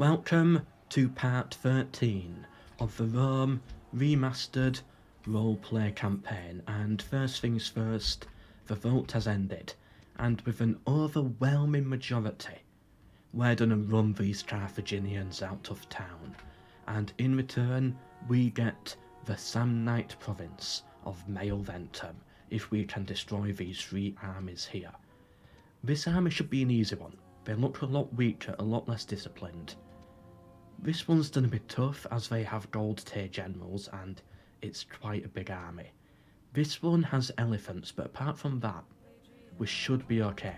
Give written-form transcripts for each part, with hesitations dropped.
Welcome to part 13 of the Rome Remastered roleplay campaign, and first things first, the vote has ended, and with an overwhelming majority, we're gonna run these Carthaginians out of town, and in return we get the Samnite province of Maleventum if we can destroy these three armies here. This army should be an easy one. They look a lot weaker, a lot less disciplined. This one's gonna be tough as they have gold tier generals and it's quite a big army. This one has elephants, but apart from that, we should be okay.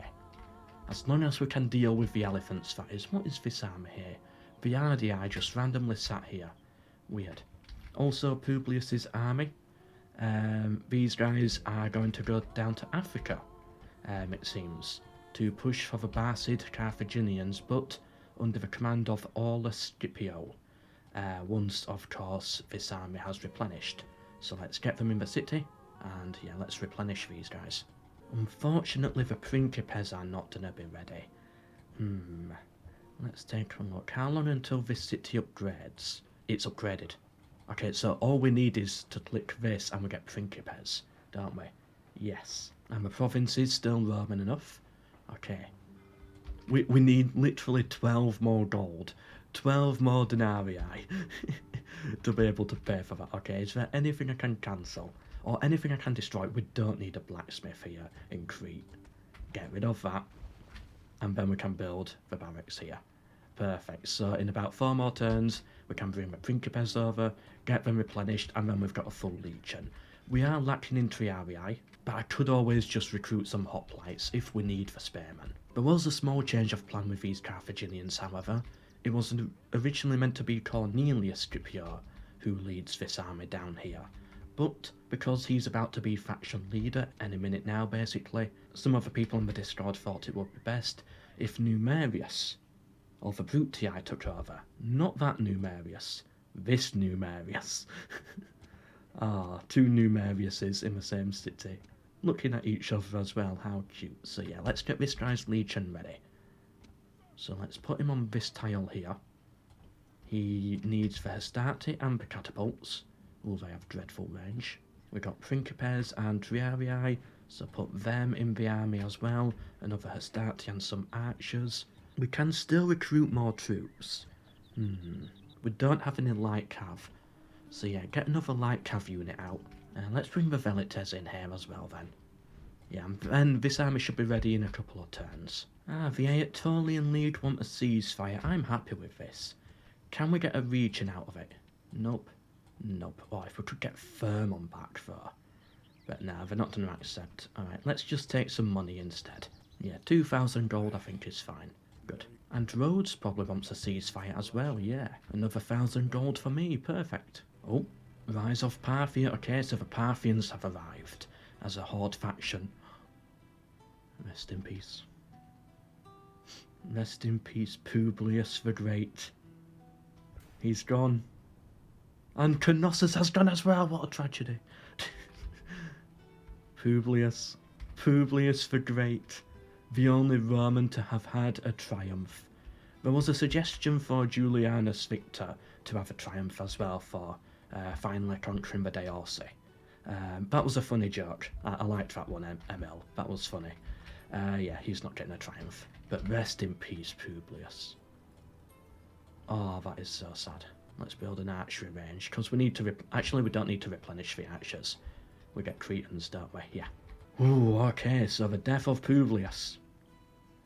As long as we can deal with the elephants, that is. What is this army here? The RDI just randomly sat here. Weird. Also, Publius's army. These guys are going to go down to Africa, it seems, to push for the Barcid Carthaginians, but under the command of Aulus Scipio, once of course this army has replenished. So let's get them in the city, and yeah, let's replenish these guys. Unfortunately the Principes are not gonna be ready. Let's take a look. How long until this city upgrades? It's upgraded. Okay, so all we need is to click this and we get Principes, don't we? Yes. And the province is still Roman enough. Okay. We need literally 12 more gold. 12 more denarii to be able to pay for that. Okay, is there anything I can cancel? Or anything I can destroy? We don't need a blacksmith here in Crete. Get rid of that. And then we can build the barracks here. Perfect. So in about 4 more turns, we can bring the Principes over, get them replenished, and then we've got a full legion. We are lacking in triarii, but I could always just recruit some hoplites if we need the spearmen. There was a small change of plan with these Carthaginians, however. It was originally meant to be Cornelius Scipio who leads this army down here, but because he's about to be faction leader any minute now basically, some other people in the Discord thought it would be best if Numerius of the Brutii took over. Not that Numerius, this Numerius. Two Numeriuses in the same city. Looking at each other as well, how cute. So yeah, let's get this guy's legion ready. So let's put him on this tile here. He needs the Hastati and the catapults. Oh, they have dreadful range. We got Principes and Triarii, so put them in the army as well. Another Hastati and some archers. We can still recruit more troops. We don't have any light cav. So yeah, get another light cav unit out. Let's bring the Velites in here as well then. Yeah, and this army should be ready in a couple of turns. The Aetolian League want a ceasefire. I'm happy with this. Can we get a region out of it? Nope. Nope. Oh, if we could get Thermon back though. But nah, they're not going to accept. Alright, let's just take some money instead. Yeah, 2,000 gold I think is fine. Good. And Rhodes probably wants a ceasefire as well, yeah. Another 1,000 gold for me, perfect. Oh, rise of Parthia. Okay, so the Parthians have arrived as a horde faction. Rest in peace. Rest in peace, Publius the Great. He's gone. And Knossos has gone as well, what a tragedy. Publius the Great. The only Roman to have had a triumph. There was a suggestion for Julianus Victor to have a triumph as well for finally conquering the Deorsi. That was a funny joke. I liked that one, ML. That was funny. Yeah, he's not getting a triumph. But rest in peace, Publius. Oh, that is so sad. Let's build an archery range, because we need to... Actually, we don't need to replenish the archers. We get Cretans, don't we? Yeah. Ooh, okay, so the death of Publius.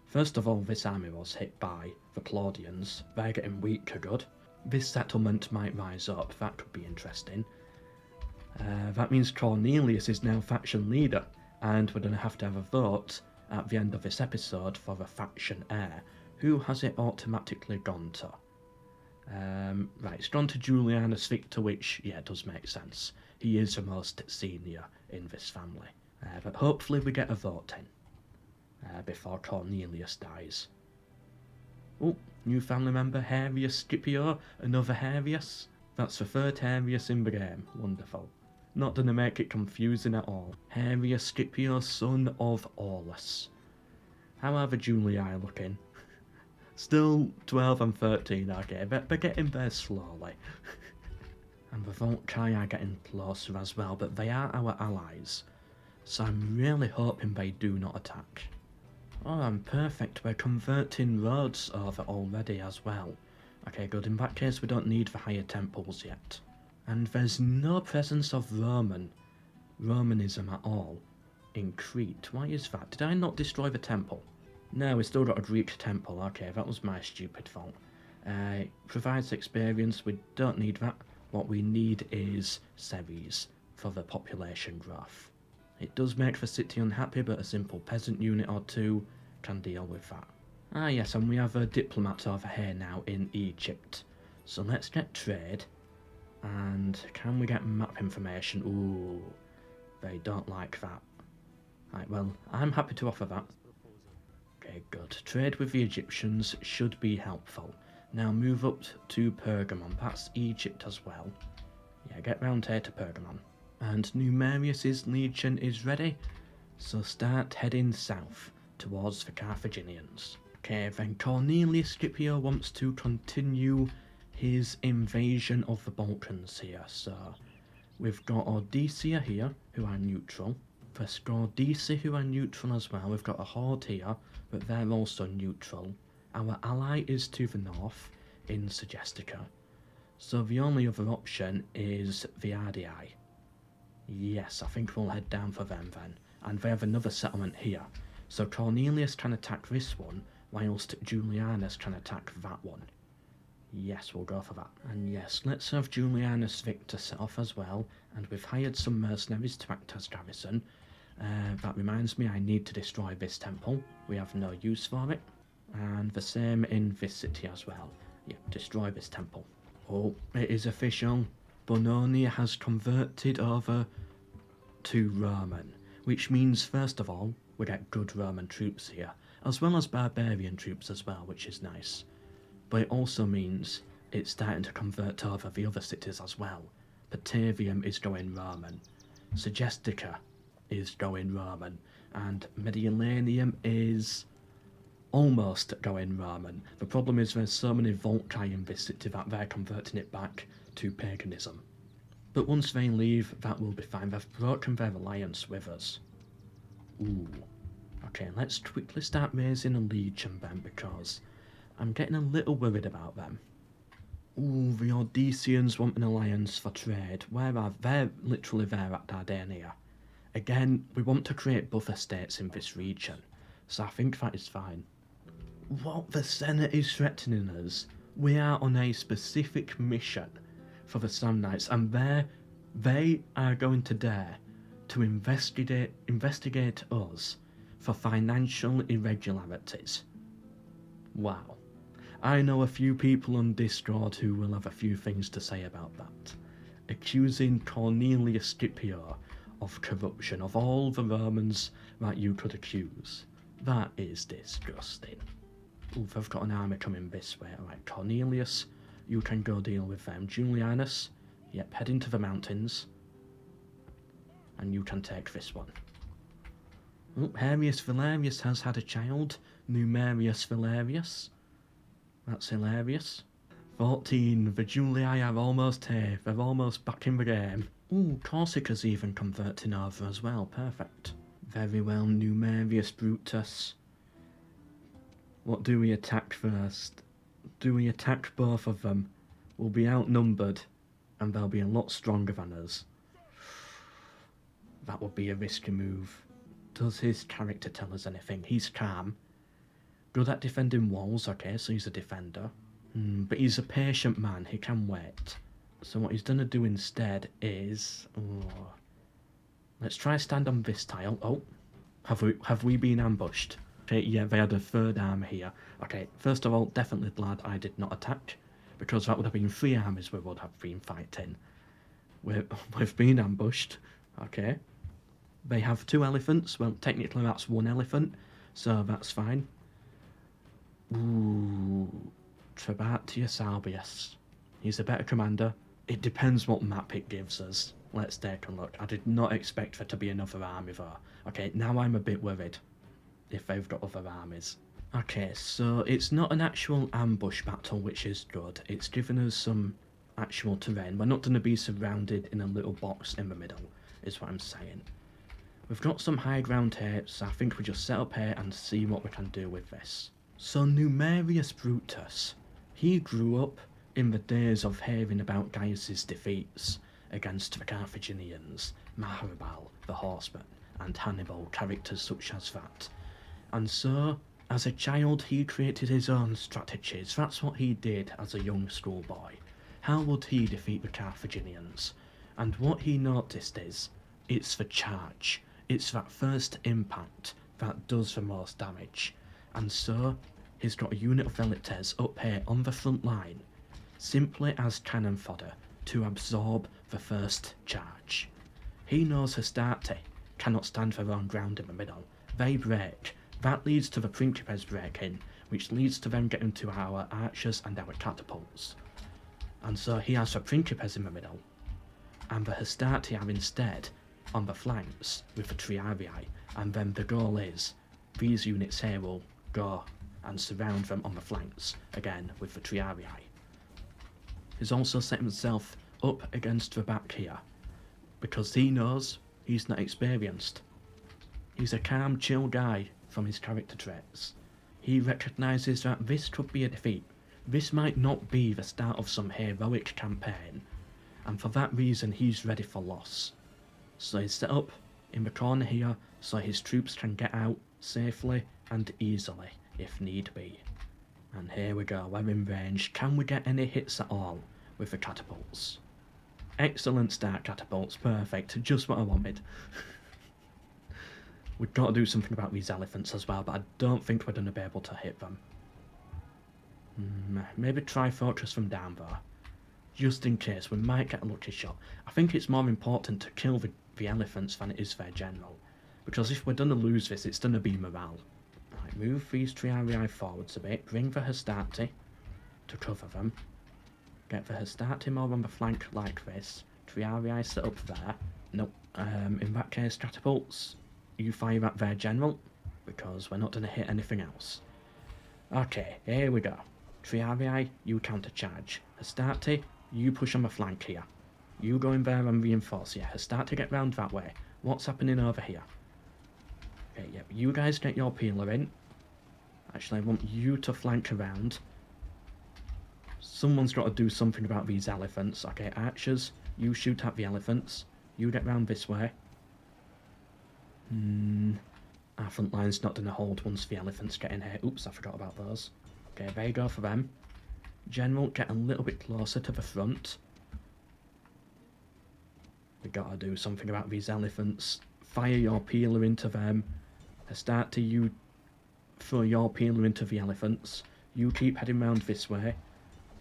First of all, this army was hit by the Claudians. They're getting weaker good. This settlement might rise up. That could be interesting. That means Cornelius is now faction leader, and we're going to have a vote at the end of this episode for the faction heir. Who has it automatically gone to? Right, it's gone to Julianus Victor, which, yeah, does make sense. He is the most senior in this family. But hopefully we get a vote in before Cornelius dies. Oh, new family member, Harius Scipio, another Harius. That's the third Harius in the game. Wonderful. Not gonna make it confusing at all. Harius Scipio, son of Aulus. How are the Julii looking? Still 12 and 13, okay, but they're getting there slowly. And the Volkai are getting closer as well, but they are our allies. So I'm really hoping they do not attack. Oh, I'm perfect. We're converting roads over already as well. Okay, good. In that case, we don't need the higher temples yet. And there's no presence of Romanism at all in Crete. Why is that? Did I not destroy the temple? No, we still got a Greek temple. Okay, that was my stupid fault. Provides experience. We don't need that. What we need is Ceres for the population growth. It does make the city unhappy, but a simple peasant unit or two can deal with that. Ah yes, and we have a diplomat over here now in Egypt. So let's get trade. And can we get map information? Ooh, they don't like that. Right, well, I'm happy to offer that. Okay, good. Trade with the Egyptians should be helpful. Now move up to Pergamon. That's Egypt as well. Yeah, get round here to Pergamon. And Numerius's legion is ready. So start heading south towards the Carthaginians. Okay, then Cornelius Scipio wants to continue his invasion of the Balkans here. So we've got Odyssia here, who are neutral. The Scordisi, who are neutral as well. We've got a horde here, but they're also neutral. Our ally is to the north in Segestica. So the only other option is the Ardii. Yes, I think we'll head down for them then. And they have another settlement here. So Cornelius can attack this one, whilst Julianus can attack that one. Yes, we'll go for that. And yes, let's have Julianus Victor set off as well. And we've hired some mercenaries to act as garrison. That reminds me, I need to destroy this temple. We have no use for it. And the same in this city as well. Yep, destroy this temple. Oh, it is official. Bononia has converted over to Roman, which means, first of all, we get good Roman troops here, as well as barbarian troops as well, which is nice. But it also means it's starting to convert over the other cities as well. Patavium is going Roman, Segestica is going Roman, and Mediolanum is almost going Roman. The problem is there's so many Volkai in this city that they're converting it back to paganism. But once they leave, that will be fine. They've broken their alliance with us. Ooh. Okay, let's quickly start raising a legion then, because I'm getting a little worried about them. Ooh, the Odysseans want an alliance for trade. Where are they? They're literally there at Dardania. Again, we want to create buffer states in this region, so I think that is fine. What the Senate is threatening us? We are on a specific mission for the Samnites, and they are going to dare to investigate us for financial irregularities. Wow. I know a few people on Discord who will have a few things to say about that. Accusing Cornelius Scipio of corruption, of all the Romans that you could accuse. That is disgusting. Ooh, they've got an army coming this way. Alright, Cornelius, you can go deal with them. Julianus, yep, head into the mountains. And you can take this one. Oh, Harius Valerius has had a child. Numerius Valerius. That's hilarious. 14, the Julii are almost here. They're almost back in the game. Ooh, Corsica's even converting over as well. Perfect. Very well, Numerius Brutus. What do we attack first? Do we attack both of them? We'll be outnumbered, and they'll be a lot stronger than us. That would be a risky move. Does his character tell us anything? He's calm. Good at defending walls, okay, so he's a defender. But he's a patient man, he can wait. So what he's gonna do instead is... Oh, let's try stand on this tile. Oh, have we been ambushed? Okay, yeah, they had a third army here. Okay, first of all, definitely glad I did not attack, because that would have been 3 armies we would have been fighting. We've been ambushed, okay. They have 2 elephants. Well, technically that's 1 elephant, so that's fine. Ooh, Trebatius Albius. He's a better commander. It depends what map it gives us. Let's take a look. I did not expect there to be another army there. Okay, now I'm a bit worried if they've got other armies. Okay, so it's not an actual ambush battle, which is good. It's given us some actual terrain. We're not going to be surrounded in a little box in the middle, is what I'm saying. We've got some high ground here, so I think we just set up here and see what we can do with this. So Numerius Brutus, he grew up in the days of hearing about Gaius's defeats against the Carthaginians, Maharibal, the Horseman, and Hannibal, characters such as that. And so, as a child, he created his own strategies. That's what he did as a young schoolboy. How would he defeat the Carthaginians? And what he noticed is, it's the charge. It's that first impact that does the most damage. And so, he's got a unit of velites up here on the front line, simply as cannon fodder to absorb the first charge. He knows Hastati cannot stand their own ground in the middle. They break. That leads to the Principes breaking, which leads to them getting to our archers and our catapults. And so he has the Principes in the middle, and the Hastati are instead on the flanks with the Triarii, and then the goal is these units here will go and surround them on the flanks again with the Triarii. He's also set himself up against the back here because he knows he's not experienced. He's a calm, chill guy from his character traits. He recognises that this could be a defeat. This might not be the start of some heroic campaign, and for that reason he's ready for loss. So he's set up in the corner here so his troops can get out safely and easily if need be. And here we go, we're in range. Can we get any hits at all with the catapults? Excellent start, catapults, perfect, just what I wanted. We've got to do something about these elephants as well, but I don't think we're going to be able to hit them. Maybe try focus them down though. Just in case, we might get a lucky shot. I think it's more important to kill the elephants than it is their general. Because if we're going to lose this, it's going to be morale. Right, move these Triarii forwards a bit. Bring the Hastati to cover them. Get the Hastati more on the flank like this. Triarii set up there. Nope. In that case, catapults, you fire at their general, because we're not going to hit anything else. Okay, here we go. Triarii, you countercharge. Hastati, you push on the flank here. You go in there and reinforce here. Hastati, get round that way. What's happening over here? Okay, yep, you guys get your peeler in. Actually, I want you to flank around. Someone's got to do something about these elephants. Okay, archers, you shoot at the elephants. You get round this way. Our front line's not going to hold once the elephants get in here. Oops, I forgot about those. Okay, there you go for them. General, get a little bit closer to the front. We got to do something about these elephants. Fire your peeler into them. Start to you throw your peeler into the elephants. You keep heading round this way.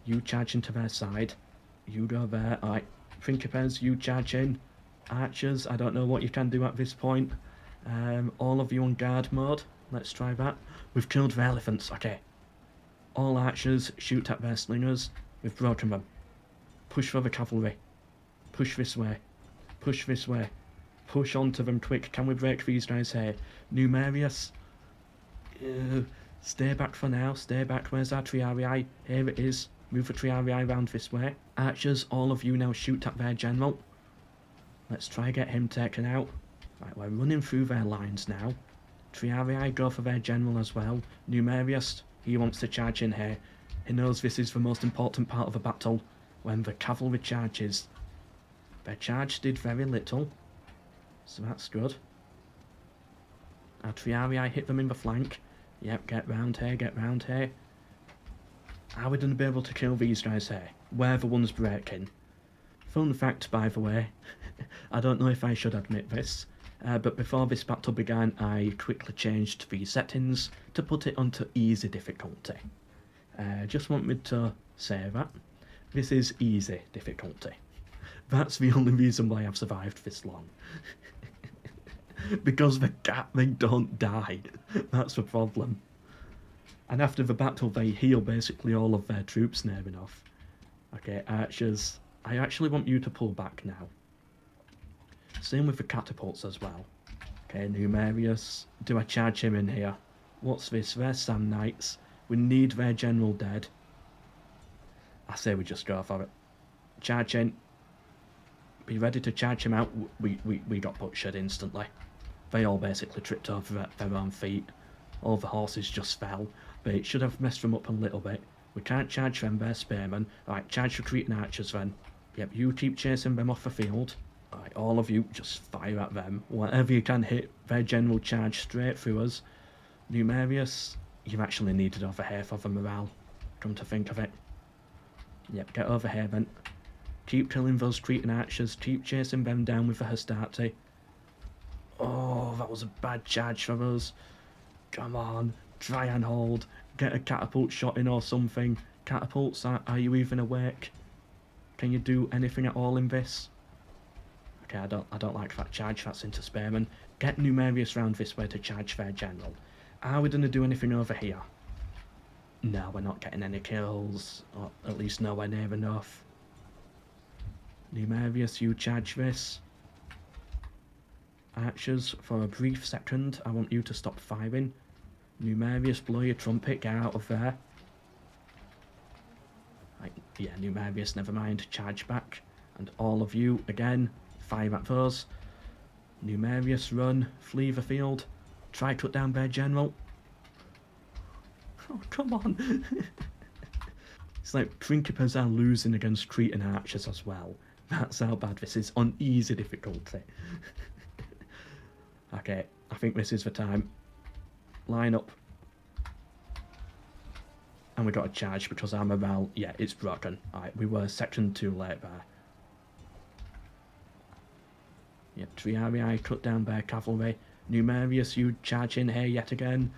You charge into their side. You go there. Alright, Principes, you charge in. Archers, I don't know what you can do at this point. All of you on guard mode. Let's try that. We've killed the elephants. Okay. All archers, shoot at their slingers. We've broken them. Push for the cavalry. Push this way. Push this way. Push onto them quick. Can we break these guys here? Numerius. Stay back for now. Stay back. Where's our Triarii? Here it is. Move the Triarii round this way. Archers, all of you now shoot at their general. Let's try get him taken out. Right, we're running through their lines now. Triarii go for their general as well. Numerius, he wants to charge in here. He knows this is the most important part of the battle. When the cavalry charges. Their charge did very little, so that's good. Our Triarii hit them in the flank. Yep, get round here, get round here. Are we going to be able to kill these guys here? We're the ones breaking. Fun fact, by the way, I don't know if I should admit this, but before this battle began, I quickly changed the settings to put it onto easy difficulty. Just want me to say that. This is easy difficulty. That's the only reason why I've survived this long. Because the cat, they don't die. That's the problem. And after the battle, they heal basically all of their troops near enough. Okay, archers, I actually want you to pull back now. Same with the catapults as well. Okay, Numerius, do I charge him in here? What's this? They're Sam Knights. We need their general dead. I say we just go for it. Charge in. Be ready to charge him out. We got butchered instantly. They all basically tripped over their own feet. All the horses just fell. But it should have messed them up a little bit. We can't charge them, they're spearmen. Right, charge retreating archers then. Yep, you keep chasing them off the field. Right, all of you, just fire at them. Whatever you can hit, their general charge straight through us. Numerius, you actually needed over here for the morale. Come to think of it. Yep, get over here then. Keep killing those Cretan archers. Keep chasing them down with the Hastati. Oh, that was a bad charge for us. Come on, try and hold. Get a catapult shot in or something. Catapults, are you even awake? Can you do anything at all in this? Okay, I don't like that charge. That's into spearmen. Get Numerius round this way to charge their general. Are we going to do anything over here? No, we're not getting any kills. Or at least nowhere near enough. Numerius, you charge this. Archers, for a brief second, I want you to stop firing. Numerius, blow your trumpet, get out of there. Right, yeah, Numerius, never mind, charge back. And all of you, again, fire at those. Numerius, run, flee the field. Try cut down their general. Oh, come on. It's like Principes are losing against Cretan archers as well. That's how bad this is, on easy difficulty. Okay, I think this is the time. Line up. And we got a charge because our morale, yeah, it's broken. Alright, we were a section too late there. Yep, Triarii cut down their cavalry. Numerius, you charge in here yet again.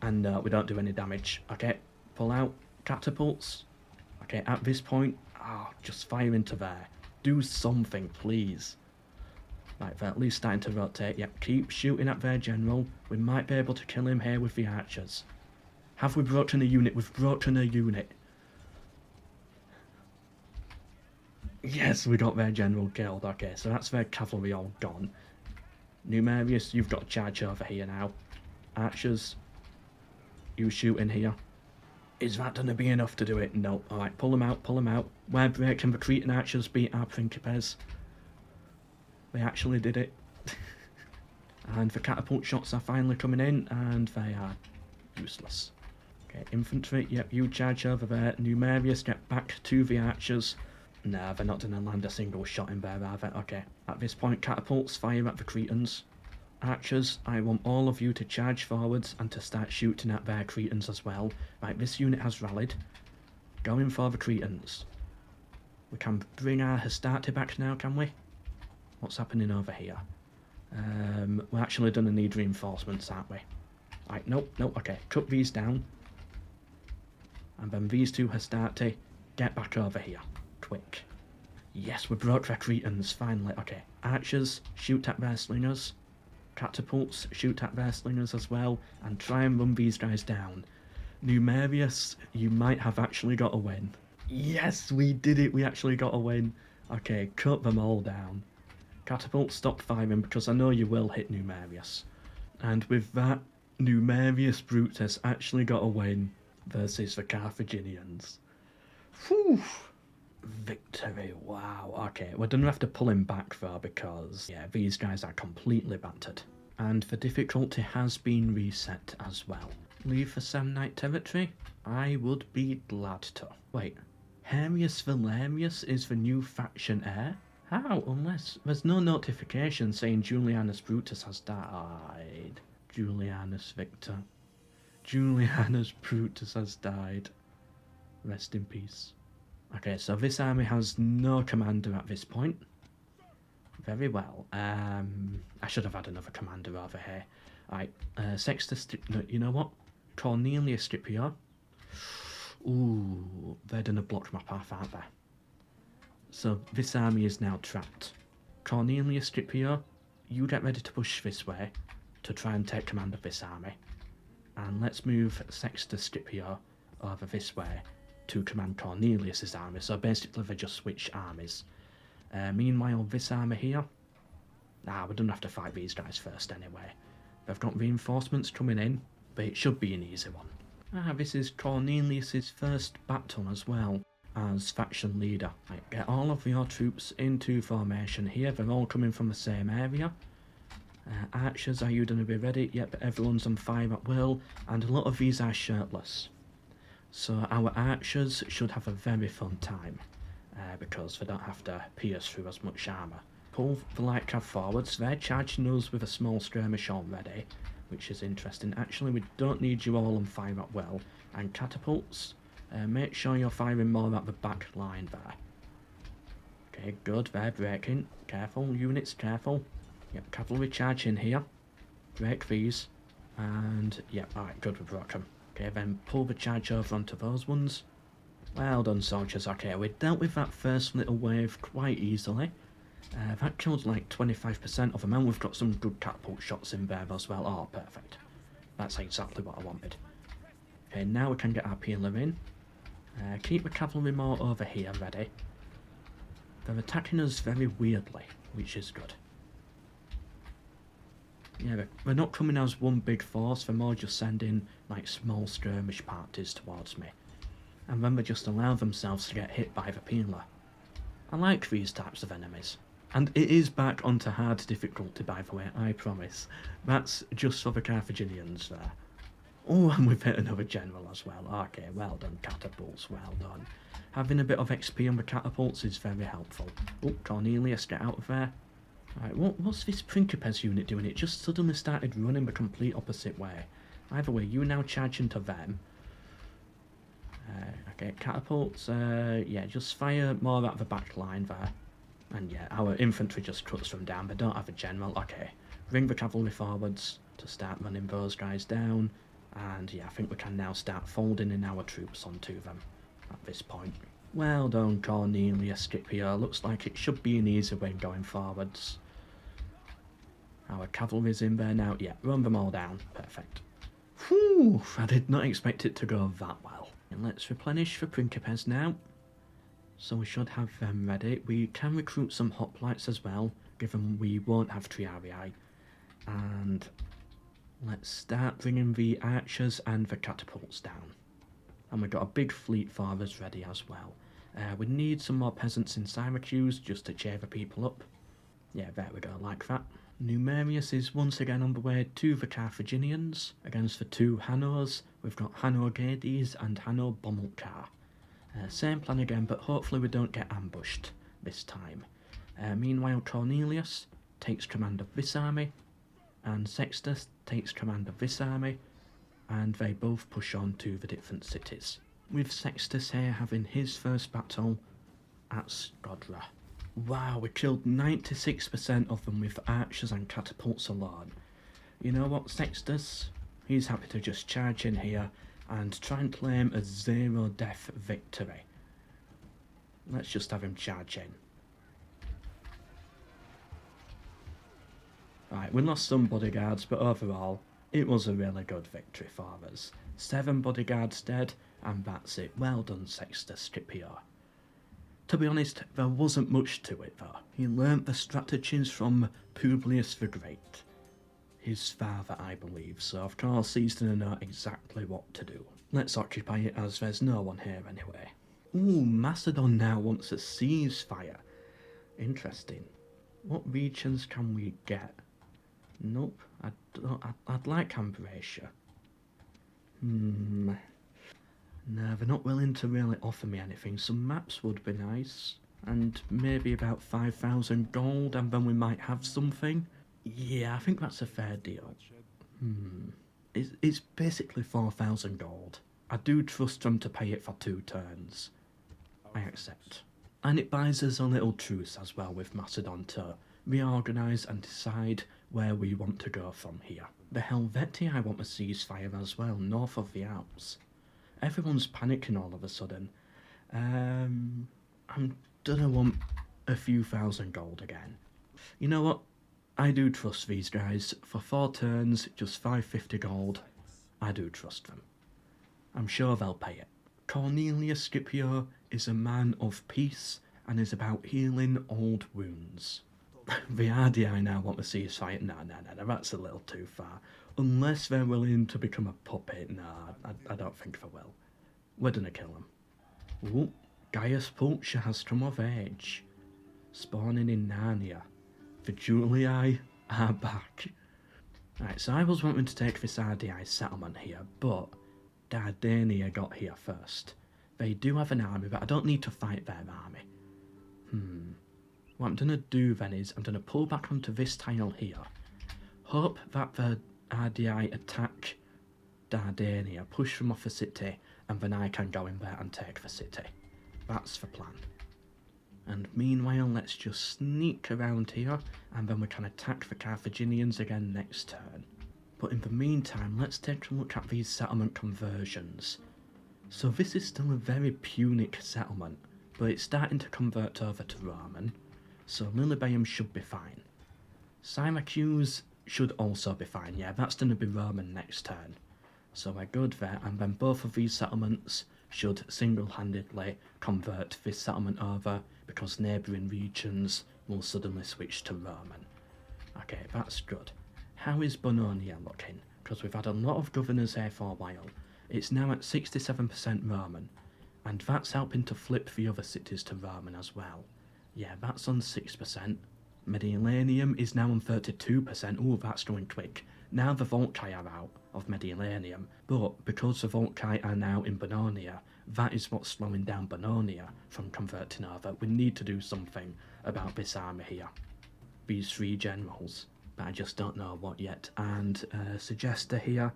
And we don't do any damage. Okay, pull out. Catapults. Okay, at this point, just fire into there. Do something, please. Right, they're at least starting to rotate. Yep, keep shooting at their general. We might be able to kill him here with the archers. Have we broken a unit? We've broken a unit. Yes, we got their general killed. Okay, so that's their cavalry all gone. Numerius, you've got to charge over here now. Archers, you shoot in here. Is that going to be enough to do it? No. Alright, pull them out, pull them out. We're breaking the Cretan archers beat our Principes. They actually did it. And the catapult shots are finally coming in, and they are useless. Okay, infantry, yep, you charge over there. Numerius, get back to the archers. Nah, they're not going to land a single shot in there, are they? Okay, at this point, catapults fire at the Cretans. Archers, I want all of you to charge forwards and to start shooting at their Cretans as well. Right, this unit has rallied. Going for the Cretans. We can bring our Hastati back now, can we? What's happening over here? We're actually going to need reinforcements, aren't we? Right, nope, okay. Cut these down. And then these two Hastati, get back over here. Quick. Yes, we broke their Cretans, finally. Okay, archers, shoot at their slingers. Catapults, shoot at their slingers as well. And try and run these guys down. Numerius, you might have actually got a win. Yes, we did it. We actually got a win. Okay, cut them all down. Catapult, stop firing because I know you will hit Numerius. And with that, Numerius Brutus actually got a win versus the Carthaginians. Whew! Victory, wow. Okay, we're going to have to pull him back though because, yeah, these guys are completely battered. And the difficulty has been reset as well. Leave the Samnite territory? I would be glad to. Wait, Harius Valerius is the new faction heir? How? Unless there's no notification saying Julianus Brutus has died. Julianus Victor. Julianus Brutus has died. Rest in peace. Okay, so this army has no commander at this point. Very well. I should have had another commander over here. Right, Sextus... No, you know what? Cornelius Scipio. Ooh, they're gonna block my path, aren't they? So this army is now trapped. Cornelius Scipio, you get ready to push this way to try and take command of this army. And let's move Sextus Scipio over this way to command Cornelius's army. So basically they just switch armies. Meanwhile, this army here... we're going to have to fight these guys first anyway. They've got reinforcements coming in, but it should be an easy one. This is Cornelius's first battle as well as faction leader. Right, get all of your troops into formation here. They're all coming from the same area. Archers, are you going to be ready? Yep, everyone's on fire at will, and a lot of these are shirtless. So our archers should have a very fun time, because they don't have to pierce through as much armour. Pull the light cav forwards. They're charging us with a small skirmish already, which is interesting. Actually, we don't need you all on fire at will. And catapults, make sure you're firing more at the back line there. Okay, good, they're breaking. Careful, units, careful. Yep, cavalry charge in here. Break these. And, yep, alright, good, we broke them. Okay, then pull the charge over onto those ones. Well done, soldiers. Okay, we dealt with that first little wave quite easily. That killed like 25% of them, and we've got some good catapult shots in there as well. Oh, perfect. That's exactly what I wanted. Okay, now we can get our peeler in. Keep the cavalry more over here ready. They're attacking us very weirdly, which is good. Yeah, they're not coming as one big force, they're more just sending like small skirmish parties towards me. And then they just allow themselves to get hit by the peeler. I like these types of enemies. And it is back onto hard difficulty, by the way, I promise. That's just for the Carthaginians there. Oh, and we've hit another general as well. Okay, well done, catapults, well done. Having a bit of XP on the catapults is very helpful. Oh, Cornelius, get out of there. Right, what's this Principes unit doing? It just suddenly started running the complete opposite way. Either way, you now charge into them. Okay, catapults, yeah, just fire more at the back line there. And yeah, our infantry just cuts them down, but don't have a general. Okay, bring the cavalry forwards to start running those guys down. And yeah, I think we can now start folding in our troops onto them at this point. Well done, Cornelius, Scipio. Looks like it should be an easy way going forwards. Our cavalry's in there now. Yeah, run them all down. Perfect. Whew, I did not expect it to go that well. And let's replenish the Principes now. So we should have them ready. We can recruit some hoplites as well, given we won't have Triarii. And let's start bringing the archers and the catapults down. And we've got a big fleet for us ready as well. We need some more peasants in Syracuse just to cheer the people up. Yeah, there we go, like that. Numerius is once again on the way to the Carthaginians against the two Hannos. We've got Hanno Gades and Hanno Bomilcar. Same plan again, but hopefully we don't get ambushed this time. Meanwhile, Cornelius takes command of this army, and Sextus takes command of this army, and they both push on to the different cities. With Sextus here having his first battle at Skodra. Wow, we killed 96% of them with archers and catapults alone. You know what, Sextus? He's happy to just charge in here and try and claim a zero-death victory. Let's just have him charge in. Right, we lost some bodyguards, but overall, it was a really good victory for us. 7 bodyguards dead, and that's it. Well done, Sextus Scipio. To be honest, there wasn't much to it though. He learnt the strategies from Publius the Great, his father I believe, so of course he's going to know exactly what to do. Let's occupy it as there's no one here anyway. Ooh, Macedon now wants a ceasefire. Interesting. What regions can we get? Nope, I'd like Ambracia. No, they're not willing to really offer me anything. Some maps would be nice. And maybe about 5,000 gold, and then we might have something. Yeah, I think that's a fair deal. It's basically 4,000 gold. I do trust them to pay it for 2 turns. I accept. And it buys us a little truce as well with Macedon to reorganise and decide where we want to go from here. The Helvetii I want a ceasefire as well, north of the Alps. Everyone's panicking all of a sudden. I'm gonna want a few thousand gold again. You know what? I do trust these guys. For 4 turns, just 550 gold. I do trust them. I'm sure they'll pay it. Cornelius Scipio is a man of peace and is about healing old wounds. the RDI now want to see us fight. No, that's a little too far. Unless they're willing to become a puppet, I don't think they will. We're gonna kill them. Ooh, Gaius Pulcher has come of age. Spawning in Narnia. The Julii are back. Right, so I was wanting to take this RDI settlement here, but Dardania got here first. They do have an army, but I don't need to fight their army. What I'm going to do then is I'm going to pull back onto this tile here. Hope that the RDI attack Dardania, push them off the city, and then I can go in there and take the city. That's the plan. And meanwhile, let's just sneak around here, and then we can attack the Carthaginians again next turn. But in the meantime, let's take a look at these settlement conversions. So this is still a very punic settlement, but it's starting to convert over to Roman, so Lilybaeum should be fine. Syracuse should also be fine, yeah, that's going to be Roman next turn. So we're good there, and then both of these settlements should single-handedly convert this settlement over, because neighbouring regions will suddenly switch to Roman. Okay, that's good. How is Bononia looking? Because we've had a lot of governors here for a while. It's now at 67% Roman, and that's helping to flip the other cities to Roman as well. Yeah, that's on 6%. Mediolanum is now on 32%. Ooh, that's going quick. Now the Volcae are out of Mediolanum, but because the Volcae are now in Bononia, that is what's slowing down Bononia from converting over. We need to do something about this army here. These three generals, but I just don't know what yet. And Suggester here,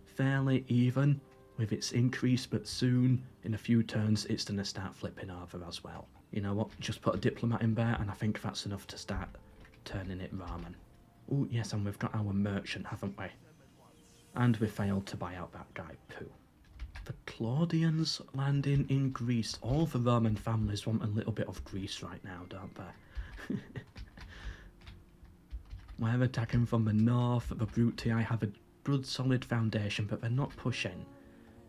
fairly even with its increase, but soon, in a few turns, it's going to start flipping over as well. You know what, just put a diplomat in there, and I think that's enough to start turning it Roman. Oh yes, and we've got our merchant, haven't we? And we failed to buy out that guy, Pooh. The Claudians landing in Greece. All the Roman families want a little bit of Greece right now, don't they? We're attacking from the north. The Brutii have a good solid foundation, but they're not pushing.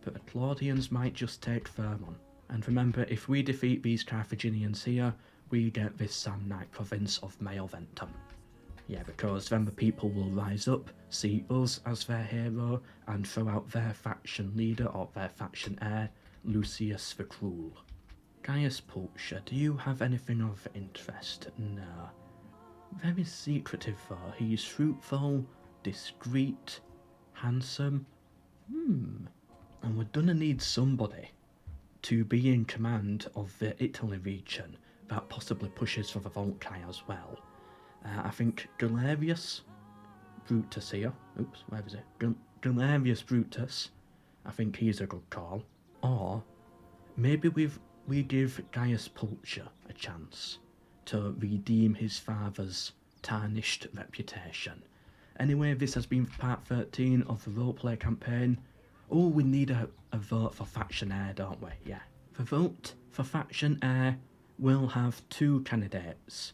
But the Claudians might just take Thermon. And remember, if we defeat these Carthaginians here, we get this Samnite province of Maelventum. Yeah, because then the people will rise up, see us as their hero, and throw out their faction leader or their faction heir, Lucius the Cruel. Gaius Pulcher, do you have anything of interest? No. Very secretive though. He's fruitful, discreet, handsome. And we're gonna need somebody to be in command of the Italy region that possibly pushes for the Volcae as well. I think Galerius Brutus here. Oops, where is it? Galerius Brutus. I think he's a good call. Or maybe we give Gaius Pulcher a chance to redeem his father's tarnished reputation. Anyway, this has been part 13 of the roleplay campaign. Oh, we need a vote for faction heir, don't we? Yeah. The vote for faction heir will have two candidates.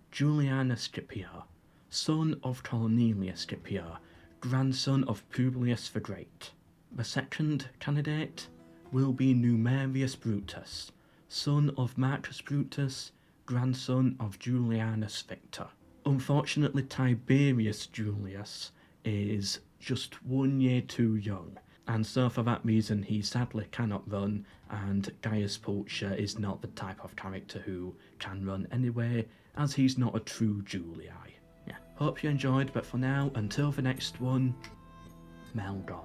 Julianus Scipio, son of Cornelius Scipio, grandson of Publius the Great. The second candidate will be Numerius Brutus, son of Marcus Brutus, grandson of Julianus Victor. Unfortunately, Tiberius Julius is just 1 year too young, and so for that reason he sadly cannot run, and Gaius Pulcher is not the type of character who can run anyway, as he's not a true Julii. Yeah, hope you enjoyed, but for now, until the next one, MELKOR.